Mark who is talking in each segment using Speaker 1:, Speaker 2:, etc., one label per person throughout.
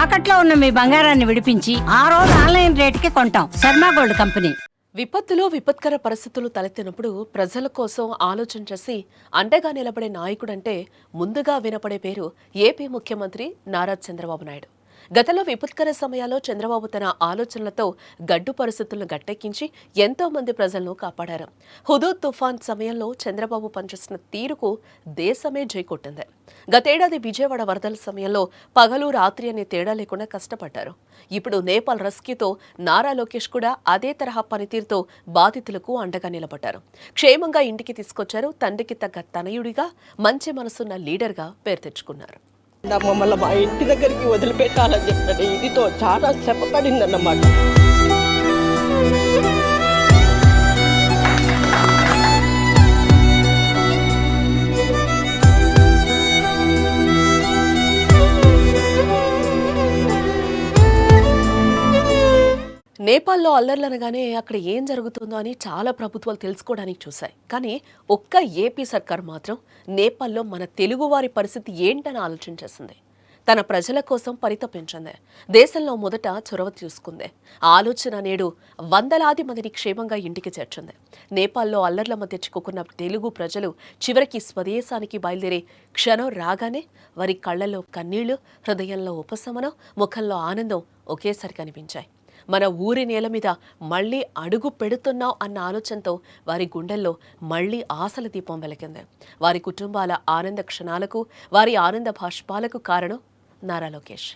Speaker 1: తాకట్లో ఉన్న మీ బంగారాన్ని విడిపించి ఆ రోజు ఆన్లైన్ రేటుకి కొంటాం. Sharma gold company.
Speaker 2: విపత్తులు విపత్కర పరిస్థితులు తలెత్తినప్పుడు ప్రజల కోసం ఆలోచన చేసి అండగా నిలబడే నాయకుడంటే ముందుగా వినపడే పేరు ఏపీ ముఖ్యమంత్రి నారా చంద్రబాబు నాయుడు. గతంలో విపత్కర సమయాల్లో చంద్రబాబు తన ఆలోచనలతో గడ్డు పరిస్థితులను గట్టెక్కించి ఎంతో మంది ప్రజలను కాపాడారు. హుదూద్ తుఫాన్ సమయంలో చంద్రబాబు పనిచేసిన తీరుకు దేశమే జైకొట్టింది. గతేడాది విజయవాడ వరదల సమయంలో పగలు రాత్రి అనే తేడా లేకుండా కష్టపడ్డారు. ఇప్పుడు నేపాల్ రెస్క్యూతో నారా లోకేష్ కూడా అదే తరహా పనితీరుతో బాధితులకు అండగా నిలబడ్డారు. క్షేమంగా ఇంటికి తీసుకొచ్చారు. తండ్రికి తగ్గ తనయుడిగా మంచి మనసున్న లీడర్గా పేరు తెచ్చుకున్నారు.
Speaker 3: మమ్మల్ని మా ఇంటి దగ్గరికి వదిలిపెట్టాలని చెప్పాడు. ఇదితో చాలా శ్రమ పడిందన్నమాట.
Speaker 2: నేపాల్లో అల్లర్లనగానే అక్కడ ఏం జరుగుతుందో అని చాలా ప్రభుత్వాలు తెలుసుకోవడానికి చూశాయి. కానీ ఒక్క ఏపీ సర్కార్ మాత్రం నేపాల్లో మన తెలుగువారి పరిస్థితి ఏంటని ఆలోచన చేసింది. తన ప్రజల కోసం పరితపించింది. దేశంలో మొదట చొరవ తీసుకుంది. ఆలోచన నేడు వందలాది మందిని క్షేమంగా ఇంటికి చేర్చింది. నేపాల్లో అల్లర్ల మధ్య చిక్కుకున్న తెలుగు ప్రజలు చివరికి స్వదేశానికి బయలుదేరే క్షణం రాగానే వారి కళ్లలో కన్నీళ్లు, హృదయంలో ఉపశమనం, ముఖంలో ఆనందం ఒకేసారి కనిపించాయి. మన ఊరి నేల మీద మళ్లీ అడుగు పెడుతున్నాం అన్న ఆలోచనతో వారి గుండెల్లో మళ్లీ ఆశల దీపం వెలిగింది. వారి కుటుంబాల ఆనంద క్షణాలకు, వారి ఆనంద భాష్పాలకు కారణం నారా లోకేష్.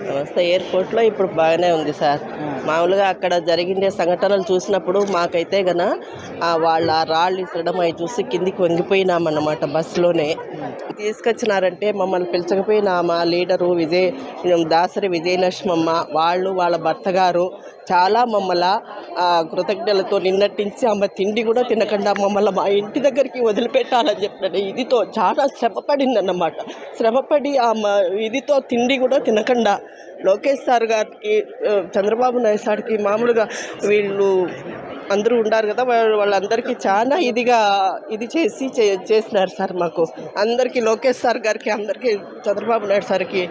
Speaker 3: నమస్తే. ఎయిర్పోర్ట్లో ఇప్పుడు బాగానే ఉంది సార్. మామూలుగా అక్కడ జరిగిండే సంఘటనలు చూసినప్పుడు మాకైతే గన వాళ్ళ రాళ్ళు ఇసరడం అవి చూసి కిందికి వంగిపోయినామన్నమాట. బస్సులోనే తీసుకొచ్చినారంటే మమ్మల్ని పిలిచకపోయినా మా లీడరు దాసరి విజయలక్ష్మమ్మ వాళ్ళు వాళ్ళ భర్త గారు చాలా మమ్మల్ని కృతజ్ఞతలతో నిన్నటించి ఆమె తిండి కూడా తినకుండా మమ్మల్ని మా ఇంటి దగ్గరికి వదిలిపెట్టాలని చెప్పాడు. ఇదితో చాలా శ్రమపడిందన్నమాట. శ్రమపడి ఆమె ఇదితో తిండి కూడా తినకుండా లోకేష్ సార్ గారికి, చంద్రబాబు నాయుడు సార్కి, మామూలుగా వీళ్ళు అందరూ ఉన్నారు కదా, వాళ్ళందరికీ చాలా ఇది చేసినారు సార్. మాకు అందరికీ లోకేష్ సార్ గారికి, అందరికీ చంద్రబాబు నాయుడు సార్కి,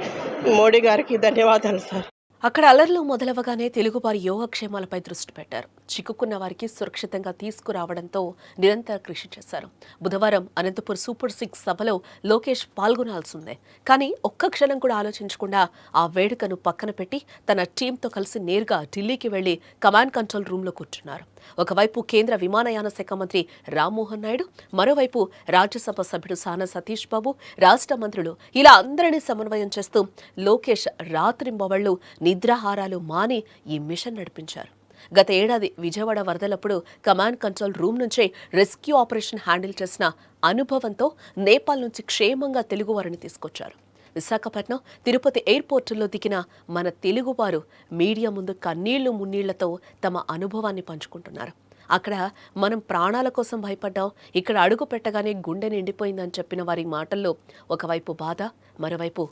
Speaker 3: మోడీ గారికి ధన్యవాదాలు సార్.
Speaker 2: అక్కడ అలర్లు మొదలవగానే తెలుగువారి యోగక్షేమాలపై దృష్టి పెట్టారు. చిక్కుకున్న వారికి సురక్షితంగా తీసుకురావడంతో నిరంతర కృషి చేశారు. బుధవారం అనంతపూర్ సూపర్ 6 సభలో లోకేష్ పాల్గొనాల్సిందే. కానీ ఒక్క క్షణం కూడా ఆలోచించకుండా ఆ వేడుకను పక్కన పెట్టి తన టీంతో కలిసి నేరుగా ఢిల్లీకి వెళ్లి కమాండ్ కంట్రోల్ రూమ్లో కూర్చున్నారు. ఒకవైపు కేంద్ర విమానయాన శాఖ మంత్రి రామ్మోహన్ నాయుడు, మరోవైపు రాజ్యసభ సభ్యుడు సానా సతీష్ బాబు, రాష్ట్ర మంత్రులు ఇలా అందరినీ సమన్వయం చేస్తూ లోకేష్ రాత్రింబవళ్లు నిద్రాహారాలు మాని ఈ మిషన్ నడిపించారు. గత ఏడాది విజయవాడ వరదలప్పుడు కమాండ్ కంట్రోల్ రూమ్ నుంచే రెస్క్యూ ఆపరేషన్ హ్యాండిల్ చేసిన అనుభవంతో నేపాల్ నుంచి క్షేమంగా తెలుగువారిని తీసుకొచ్చారు. విశాఖపట్నం, తిరుపతి ఎయిర్పోర్టుల్లో దిగిన మన తెలుగువారు మీడియా ముందు కన్నీళ్లు మున్నీళ్లతో తమ అనుభవాన్ని పంచుకుంటున్నారు. అక్కడ మనం ప్రాణాల కోసం భయపడ్డాం, ఇక్కడ అడుగు పెట్టగానే గుండె నిండిపోయిందని చెప్పిన వారి మాటల్లో ఒకవైపు బాధ, మరోవైపు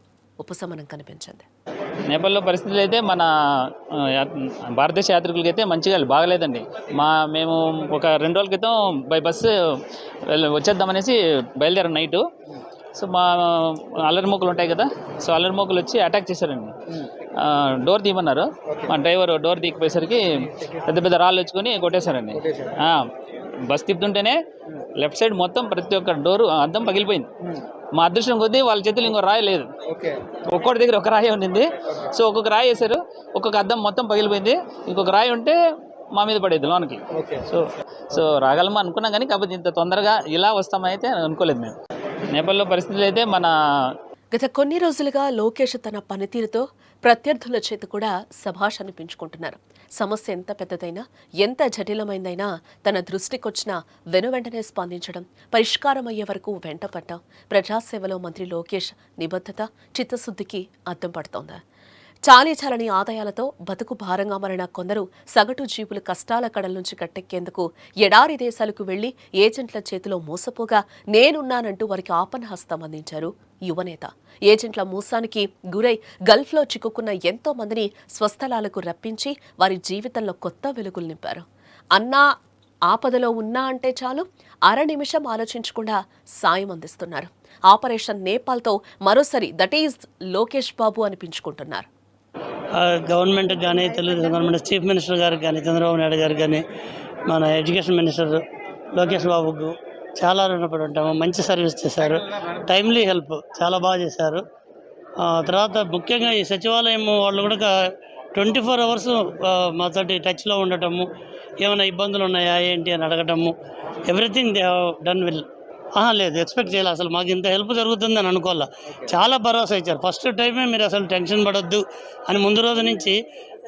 Speaker 2: ఉపశమనం కనిపించింది.
Speaker 4: నేపాల్లో పరిస్థితులు అయితే మన భారతదేశ యాత్రికులకి అయితే మంచిగా బాగలేదండి. మేము ఒక 2 రోజుల క్రితం బై బస్సు వచ్చేద్దామనేసి బయలుదేరాం నైటు. సో మా అల్లరి మోకులు ఉంటాయి కదా, సో అల్లరి మోకులు వచ్చి అటాక్ చేశారండి. డోర్ తీయమన్నారు. మా డ్రైవర్ డోర్ తీయకపోయేసరికి పెద్ద పెద్ద రాళ్ళు వచ్చుకొని కొట్టేశారండి. బస్ తిప్పుతుంటేనే లెఫ్ట్ సైడ్ మొత్తం ప్రతి ఒక్క డోరు అద్దం పగిలిపోయింది. మా అదృష్టం కొద్దీ వాళ్ళ చేతులు ఇంకో రాయి లేదు. ఒక్కొక్కటి దగ్గర ఒక రాయి ఉండింది. సో ఒక్కొక్క రాయి వేశారు, ఒక్కొక్క అద్దం మొత్తం పగిలిపోయింది. ఇంకొక రాయి ఉంటే మా మీద పడేది లోనికి. సో రాగలమా అనుకున్నాం, కానీ కాకపోతే ఇంత తొందరగా ఇలా వస్తామని అయితే అనుకోలేదు మేము. నేపాల్లో పరిస్థితులు అయితే
Speaker 2: గత కొన్ని రోజులుగా లోకేష్ తన పనితీరుతో ప్రత్యర్థుల చేత కూడా శభాష్ అనిపించుకుంటున్నారు. సమస్య ఎంత పెద్దదైనా, ఎంత జటిలమైందైనా తన దృష్టికొచ్చిన వెనువెంటనే స్పందించడం, పరిష్కారం అయ్యే వరకు వెంటపడ్డం ప్రజాసేవలో మంత్రి లోకేష్ నిబద్ధత, చిత్తశుద్ధికి అద్దం పడుతోంది. చాలీచాలని ఆదాయాలతో బతుకు భారంగా మారిన కొందరు సగటు జీవులు కష్టాల కడల నుంచి కట్టెక్కేందుకు ఎడారి దేశాలకు వెళ్లి ఏజెంట్ల చేతిలో మోసపోగా నేనున్నానంటూ వారికి ఆపన్నహస్తం అందించారు యువనేత. ఏజెంట్ల మోసానికి గురై గల్ఫ్లో చిక్కుకున్న ఎంతో మందిని స్వస్థలాలకు రప్పించి వారి జీవితంలో కొత్త వెలుగులు నింపారు. అన్నా ఆపదలో ఉన్నా అంటే చాలు అర నిమిషం ఆలోచించకుండా సాయం అందిస్తున్నారు. ఆపరేషన్ నేపాల్తో మరోసారి దట్ ఈజ్ లోకేష్ బాబు అనిపించుకుంటున్నారు.
Speaker 5: గవర్నమెంట్కి కానీ తెలుగుదేశం గవర్నమెంట్ చీఫ్ మినిస్టర్ గారికి కానీ చంద్రబాబు నాయుడు గారికి కానీ మన ఎడ్యుకేషన్ మినిస్టర్ లోకేష్ బాబుకు చాలా రుణపడి ఉంటాము. మంచి సర్వీస్ చేశారు, టైమ్లీ హెల్ప్ చాలా బాగా చేశారు. తర్వాత ముఖ్యంగా ఈ సచివాలయం వాళ్ళు కూడా 24 hours మాతోటి టచ్లో ఉండటము, ఏమైనా ఇబ్బందులు ఉన్నాయా ఏంటి అని అడగటము, everything they have done well. లేదు, ఎక్స్పెక్ట్ చేయాలి, అసలు మాకు ఇంత హెల్ప్ జరుగుతుందని అనుకోవాలా. చాలా భరోసా ఇచ్చారు. ఫస్ట్ టైమే మీరు అసలు టెన్షన్ పడొద్దు అని ముందు రోజు నుంచి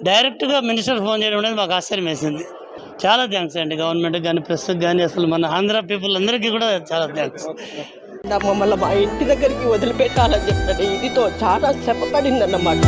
Speaker 5: డైరెక్ట్గా మినిస్టర్ ఫోన్ చేయడం అనేది మాకు ఆశ్చర్యం వేసింది. చాలా థ్యాంక్స్ అండి గవర్నమెంట్కి కానీ ప్రెస్కి కానీ, అసలు మన ఆంధ్ర పీపుల్ అందరికీ కూడా చాలా థ్యాంక్స్.
Speaker 3: మమ్మల్ని మా ఇంటి దగ్గరికి వదిలిపెట్టాలని చెప్పండి ఇదితో చాలా శ్రమ పడిందన్నమాట.